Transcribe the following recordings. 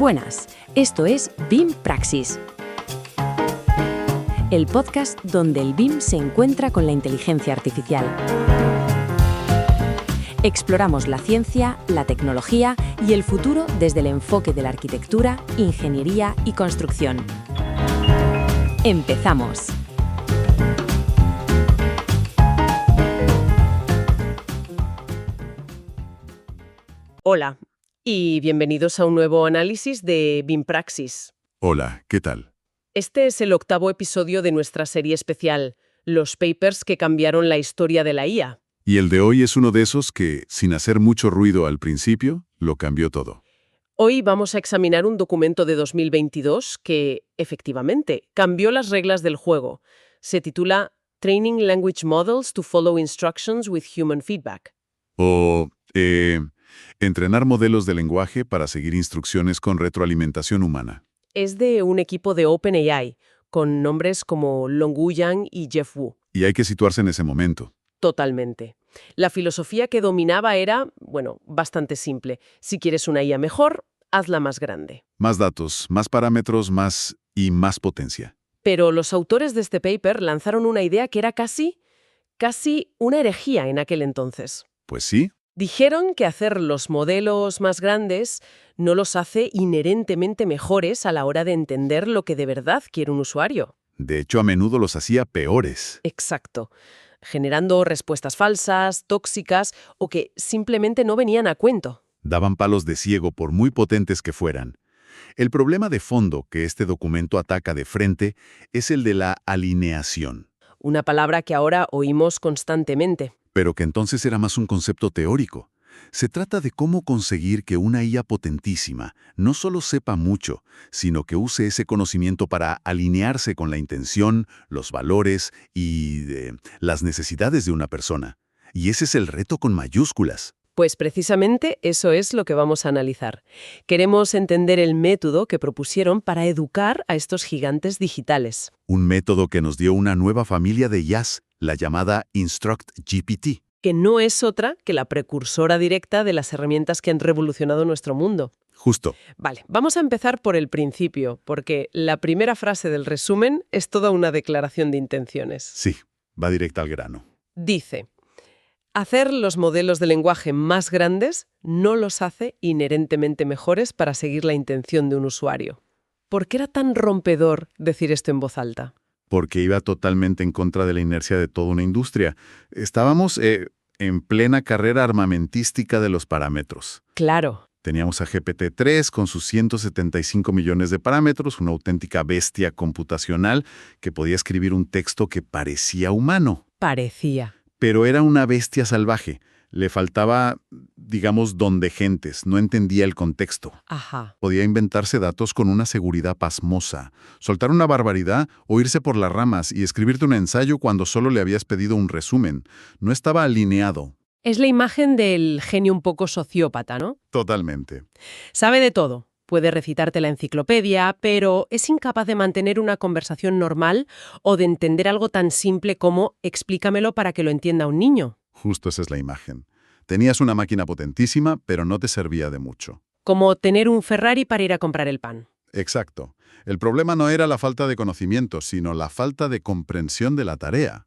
Buenas, esto es BIM Praxis, el podcast donde el BIM se encuentra con la inteligencia artificial. Exploramos la ciencia, la tecnología y el futuro desde el enfoque de la arquitectura, ingeniería y construcción. ¡Empezamos! Hola y bienvenidos a un nuevo análisis de BIM Praxis. Hola, ¿qué tal? Este es el 8º episodio de nuestra serie especial, Los papers que cambiaron la historia de la IA. Y el de hoy es uno de esos que, sin hacer mucho ruido al principio, lo cambió todo. Hoy vamos a examinar un documento de 2022 que, efectivamente, cambió las reglas del juego. Se titula Training Language Models to Follow Instructions with Human Feedback. Entrenar modelos de lenguaje para seguir instrucciones con retroalimentación humana. Es de un equipo de OpenAI, con nombres como Long Wu Yang y Jeff Wu. Y hay que situarse en ese momento. Totalmente. La filosofía que dominaba era, bastante simple. Si quieres una IA mejor, hazla más grande. Más datos, más parámetros, más potencia. Pero los autores de este paper lanzaron una idea que era casi una herejía en aquel entonces. Pues sí. Dijeron que hacer los modelos más grandes no los hace inherentemente mejores a la hora de entender lo que de verdad quiere un usuario. De hecho, a menudo los hacía peores. Exacto. Generando respuestas falsas, tóxicas o que simplemente no venían a cuento. Daban palos de ciego por muy potentes que fueran. El problema de fondo que este documento ataca de frente es el de la alineación. Una palabra que ahora oímos constantemente. Pero que entonces era más un concepto teórico. Se trata de cómo conseguir que una IA potentísima no solo sepa mucho, sino que use ese conocimiento para alinearse con la intención, los valores y las necesidades de una persona. Y ese es el reto con mayúsculas. Pues precisamente eso es lo que vamos a analizar. Queremos entender el método que propusieron para educar a estos gigantes digitales. Un método que nos dio una nueva familia de IAs, la llamada InstructGPT. Que no es otra que la precursora directa de las herramientas que han revolucionado nuestro mundo. Justo. Vale, vamos a empezar por el principio, porque la primera frase del resumen es toda una declaración de intenciones. Sí, va directa al grano. Dice: hacer los modelos de lenguaje más grandes no los hace inherentemente mejores para seguir la intención de un usuario. ¿Por qué era tan rompedor decir esto en voz alta? Porque iba totalmente en contra de la inercia de toda una industria. Estábamos en plena carrera armamentística de los parámetros. Claro. Teníamos a GPT-3 con sus 175 millones de parámetros, una auténtica bestia computacional que podía escribir un texto que parecía humano. Parecía. Pero era una bestia salvaje. Le faltaba, don de gentes, no entendía el contexto. Ajá. Podía inventarse datos con una seguridad pasmosa, soltar una barbaridad o irse por las ramas y escribirte un ensayo cuando solo le habías pedido un resumen. No estaba alineado. Es la imagen del genio un poco sociópata, ¿no? Totalmente. Sabe de todo. Puede recitarte la enciclopedia, pero es incapaz de mantener una conversación normal o de entender algo tan simple como explícamelo para que lo entienda un niño. Justo esa es la imagen. Tenías una máquina potentísima, pero no te servía de mucho. Como tener un Ferrari para ir a comprar el pan. Exacto. El problema no era la falta de conocimiento, sino la falta de comprensión de la tarea.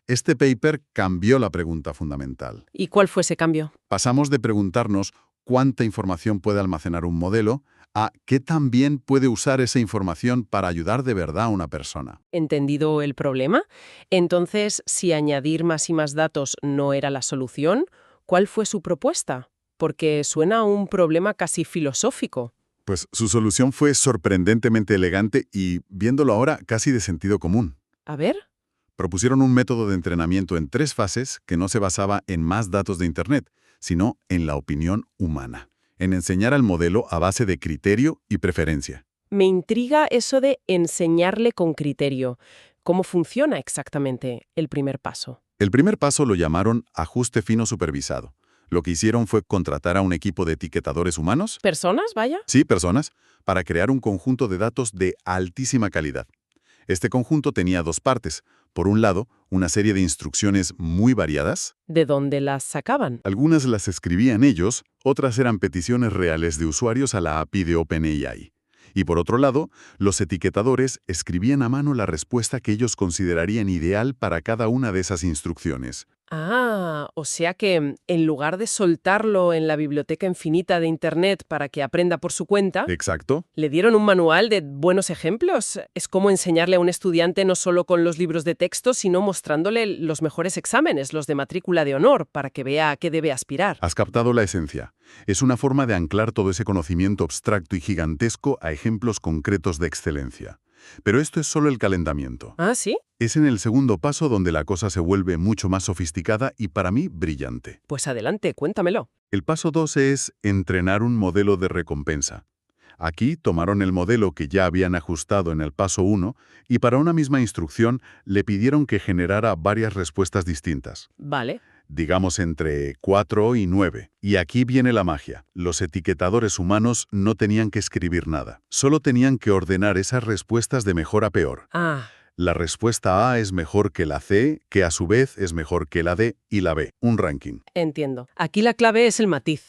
Este paper cambió la pregunta fundamental. ¿Y cuál fue ese cambio? Pasamos de preguntarnos cuánta información puede almacenar un modelo a qué también puede usar esa información para ayudar de verdad a una persona. ¿Entendido el problema? Entonces, si añadir más y más datos no era la solución, ¿cuál fue su propuesta? Porque suena a un problema casi filosófico. Pues su solución fue sorprendentemente elegante y, viéndolo ahora, casi de sentido común. A ver. Propusieron un método de entrenamiento en 3 fases que no se basaba en más datos de Internet, sino en la opinión humana, en enseñar al modelo a base de criterio y preferencia. Me intriga eso de enseñarle con criterio. ¿Cómo funciona exactamente el primer paso? El primer paso lo llamaron ajuste fino supervisado. Lo que hicieron fue contratar a un equipo de etiquetadores humanos. ¿Personas, vaya? Sí, personas, para crear un conjunto de datos de altísima calidad. Este conjunto tenía dos partes. Por un lado, una serie de instrucciones muy variadas. ¿De dónde las sacaban? Algunas las escribían ellos, otras eran peticiones reales de usuarios a la API de OpenAI. Y por otro lado, los etiquetadores escribían a mano la respuesta que ellos considerarían ideal para cada una de esas instrucciones. Ah, o sea que en lugar de soltarlo en la biblioteca infinita de Internet para que aprenda por su cuenta, ¿Exacto? ¿le dieron un manual de buenos ejemplos? Es como enseñarle a un estudiante no solo con los libros de texto, sino mostrándole los mejores exámenes, los de matrícula de honor, para que vea a qué debe aspirar. Has captado la esencia. Es una forma de anclar todo ese conocimiento abstracto y gigantesco a ejemplos concretos de excelencia. Pero esto es solo el calentamiento. ¿Ah, sí? Es en el segundo paso donde la cosa se vuelve mucho más sofisticada y para mí brillante. Pues adelante, cuéntamelo. El paso 2 es entrenar un modelo de recompensa. Aquí tomaron el modelo que ya habían ajustado en el paso 1 y para una misma instrucción le pidieron que generara varias respuestas distintas. Vale. Digamos entre 4 y 9. Y aquí viene la magia. Los etiquetadores humanos no tenían que escribir nada. Solo tenían que ordenar esas respuestas de mejor a peor. Ah, La respuesta A es mejor que la C, que a su vez es mejor que la D y la B. Un ranking. entiendo. Aquí la clave es el matiz.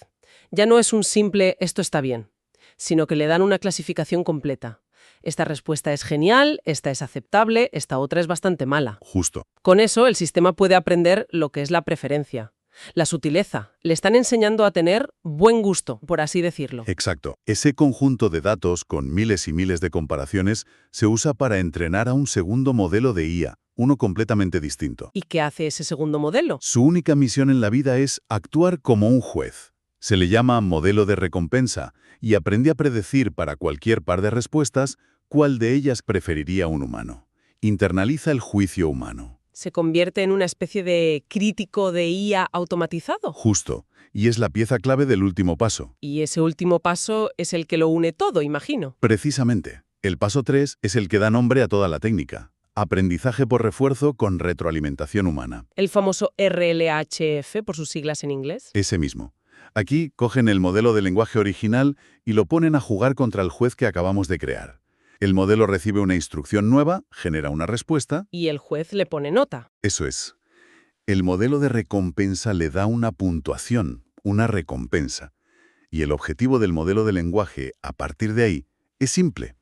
Ya no es un simple «esto está bien», sino que le dan una clasificación completa. Esta respuesta es genial, esta es aceptable, esta otra es bastante mala. Justo. Con eso, el sistema puede aprender lo que es la preferencia, la sutileza. Le están enseñando a tener buen gusto, por así decirlo. Exacto. Ese conjunto de datos con miles y miles de comparaciones se usa para entrenar a un segundo modelo de IA, uno completamente distinto. ¿Y qué hace ese segundo modelo? Su única misión en la vida es actuar como un juez. Se le llama modelo de recompensa y aprende a predecir para cualquier par de respuestas cuál de ellas preferiría un humano. Internaliza el juicio humano. ¿Se convierte en una especie de crítico de IA automatizado? Justo. Y es la pieza clave del último paso. Y ese último paso es el que lo une todo, imagino. Precisamente. El paso 3 es el que da nombre a toda la técnica. Aprendizaje por refuerzo con retroalimentación humana. El famoso RLHF, por sus siglas en inglés. Ese mismo. Aquí cogen el modelo de lenguaje original y lo ponen a jugar contra el juez que acabamos de crear. El modelo recibe una instrucción nueva, genera una respuesta. Y el juez le pone nota. Eso es. El modelo de recompensa le da una puntuación, una recompensa. Y el objetivo del modelo de lenguaje, a partir de ahí, es simple.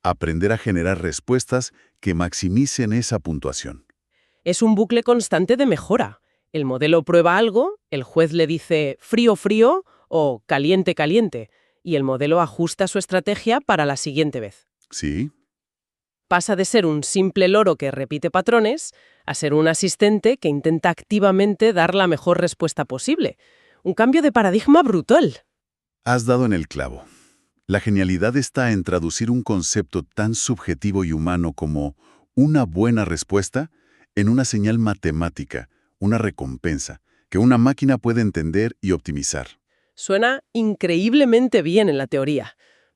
Aprender a generar respuestas que maximicen esa puntuación. Es un bucle constante de mejora. El modelo prueba algo, el juez le dice frío, frío o caliente, caliente, y el modelo ajusta su estrategia para la siguiente vez. ¿Sí? Pasa de ser un simple loro que repite patrones a ser un asistente que intenta activamente dar la mejor respuesta posible. Un cambio de paradigma brutal. Has dado en el clavo. La genialidad está en traducir un concepto tan subjetivo y humano como una buena respuesta en una señal matemática, una recompensa, que una máquina puede entender y optimizar. Suena increíblemente bien en la teoría,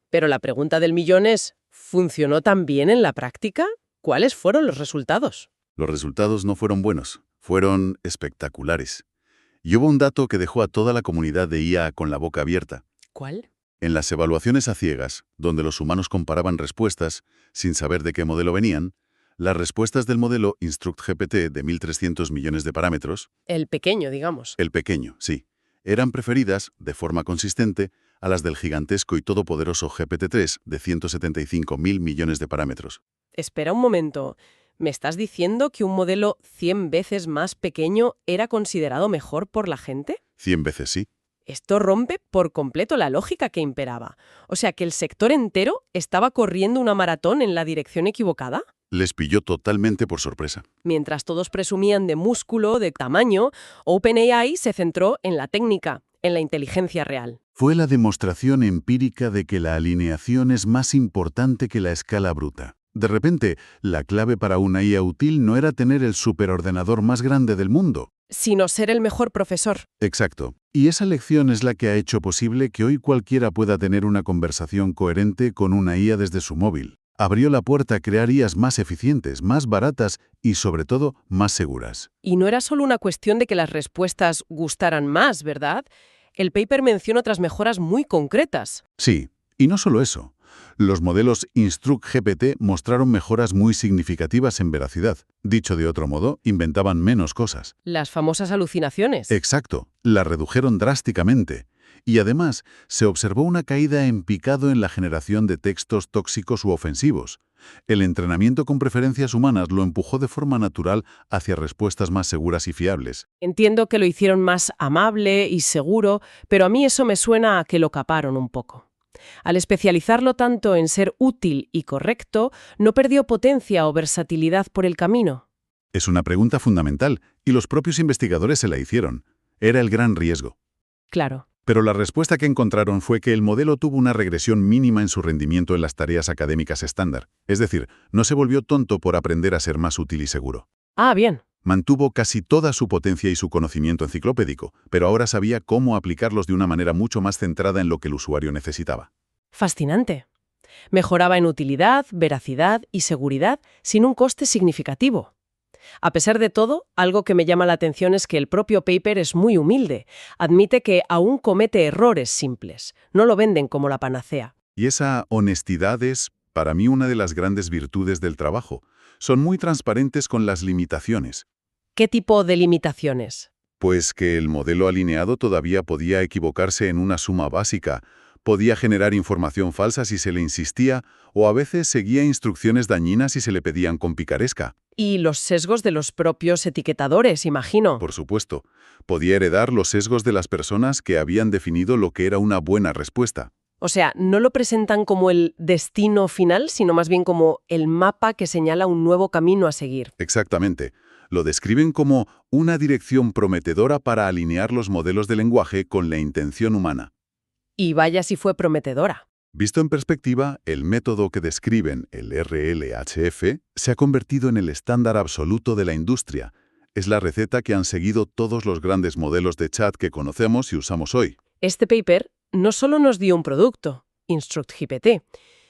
pero la pregunta del millón es, ¿funcionó tan bien en la práctica? ¿Cuáles fueron los resultados? Los resultados no fueron buenos, fueron espectaculares. Y hubo un dato que dejó a toda la comunidad de IA con la boca abierta. ¿Cuál? En las evaluaciones a ciegas, donde los humanos comparaban respuestas sin saber de qué modelo venían, las respuestas del modelo InstructGPT de 1.300 millones de parámetros, El pequeño, digamos. el pequeño, sí, eran preferidas, de forma consistente, a las del gigantesco y todopoderoso GPT-3 de 175.000 millones de parámetros. Espera un momento. ¿Me estás diciendo que un modelo 100 veces más pequeño era considerado mejor por la gente? 100 veces sí. Esto rompe por completo la lógica que imperaba. O sea, que el sector entero estaba corriendo una maratón en la dirección equivocada. Les pilló totalmente por sorpresa. Mientras todos presumían de músculo, de tamaño, OpenAI se centró en la técnica, en la inteligencia real. Fue la demostración empírica de que la alineación es más importante que la escala bruta. De repente, la clave para una IA útil no era tener el superordenador más grande del mundo. Sino ser el mejor profesor. Exacto. Y esa lección es la que ha hecho posible que hoy cualquiera pueda tener una conversación coherente con una IA desde su móvil. Abrió la puerta a crear IAs más eficientes, más baratas y, sobre todo, más seguras. Y no era solo una cuestión de que las respuestas gustaran más, ¿verdad? El paper menciona otras mejoras muy concretas. Sí, y no solo eso. Los modelos InstructGPT mostraron mejoras muy significativas en veracidad. Dicho de otro modo, inventaban menos cosas. Las famosas alucinaciones. Exacto, las redujeron drásticamente. Y además, se observó una caída en picado en la generación de textos tóxicos u ofensivos. El entrenamiento con preferencias humanas lo empujó de forma natural hacia respuestas más seguras y fiables. Entiendo que lo hicieron más amable y seguro, pero a mí eso me suena a que lo caparon un poco. Al especializarlo tanto en ser útil y correcto, ¿no perdió potencia o versatilidad por el camino? Es una pregunta fundamental, y los propios investigadores se la hicieron. Era el gran riesgo. Claro. Pero la respuesta que encontraron fue que el modelo tuvo una regresión mínima en su rendimiento en las tareas académicas estándar. Es decir, no se volvió tonto por aprender a ser más útil y seguro. Ah, bien. Mantuvo casi toda su potencia y su conocimiento enciclopédico, pero ahora sabía cómo aplicarlos de una manera mucho más centrada en lo que el usuario necesitaba. Fascinante. Mejoraba en utilidad, veracidad y seguridad sin un coste significativo. A pesar de todo, algo que me llama la atención es que el propio paper es muy humilde. Admite que aún comete errores simples. No lo venden como la panacea. Y esa honestidad es, para mí, una de las grandes virtudes del trabajo. Son muy transparentes con las limitaciones. ¿Qué tipo de limitaciones? Pues que el modelo alineado todavía podía equivocarse en una suma básica, podía generar información falsa si se le insistía, o a veces seguía instrucciones dañinas si se le pedían con picaresca. Y los sesgos de los propios etiquetadores, imagino. Por supuesto, podía heredar los sesgos de las personas que habían definido lo que era una buena respuesta. O sea, no lo presentan como el destino final, sino más bien como el mapa que señala un nuevo camino a seguir. Exactamente. Lo describen como una dirección prometedora para alinear los modelos de lenguaje con la intención humana. Y vaya si fue prometedora. Visto en perspectiva, el método que describen, el RLHF, se ha convertido en el estándar absoluto de la industria. Es la receta que han seguido todos los grandes modelos de chat que conocemos y usamos hoy. Este paper no solo nos dio un producto, InstructGPT,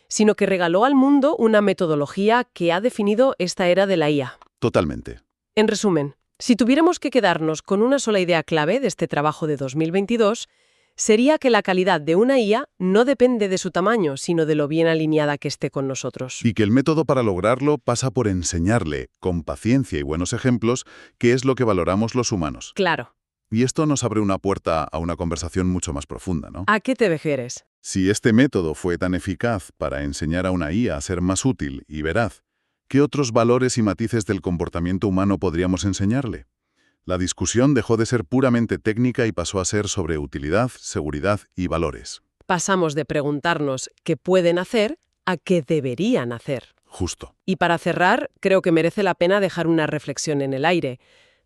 sino que regaló al mundo una metodología que ha definido esta era de la IA. Totalmente. En resumen, si tuviéramos que quedarnos con una sola idea clave de este trabajo de 2022, sería que la calidad de una IA no depende de su tamaño, sino de lo bien alineada que esté con nosotros. Y que el método para lograrlo pasa por enseñarle, con paciencia y buenos ejemplos, qué es lo que valoramos los humanos. Claro. Y esto nos abre una puerta a una conversación mucho más profunda, ¿no? ¿A qué te refieres? Si este método fue tan eficaz para enseñar a una IA a ser más útil y veraz, ¿qué otros valores y matices del comportamiento humano podríamos enseñarle? La discusión dejó de ser puramente técnica y pasó a ser sobre utilidad, seguridad y valores. Pasamos de preguntarnos qué pueden hacer a qué deberían hacer. Justo. Y para cerrar, creo que merece la pena dejar una reflexión en el aire.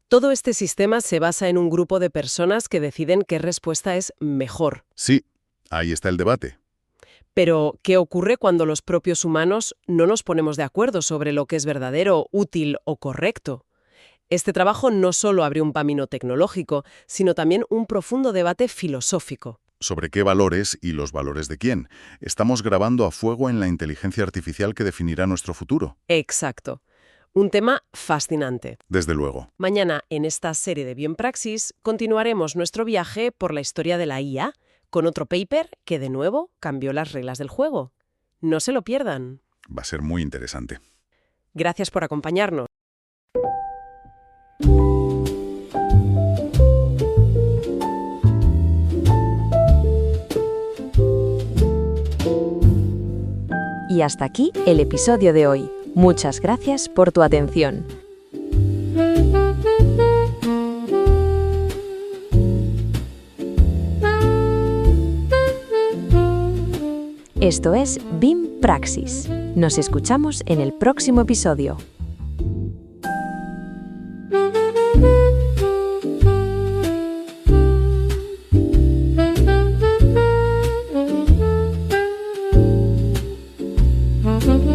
Todo este sistema se basa en un grupo de personas que deciden qué respuesta es mejor. Sí, ahí está el debate. Pero, ¿qué ocurre cuando los propios humanos no nos ponemos de acuerdo sobre lo que es verdadero, útil o correcto? Este trabajo no solo abrió un camino tecnológico, sino también un profundo debate filosófico. ¿Sobre qué valores y los valores de quién? Estamos grabando a fuego en la inteligencia artificial que definirá nuestro futuro. Exacto. Un tema fascinante. Desde luego. Mañana, en esta serie de Biopraxis, continuaremos nuestro viaje por la historia de la IA con otro paper que, de nuevo, cambió las reglas del juego. No se lo pierdan. Va a ser muy interesante. Gracias por acompañarnos. Y hasta aquí el episodio de hoy. Muchas gracias por tu atención. Esto es BIM Praxis. Nos escuchamos en el próximo episodio. Mm-hmm.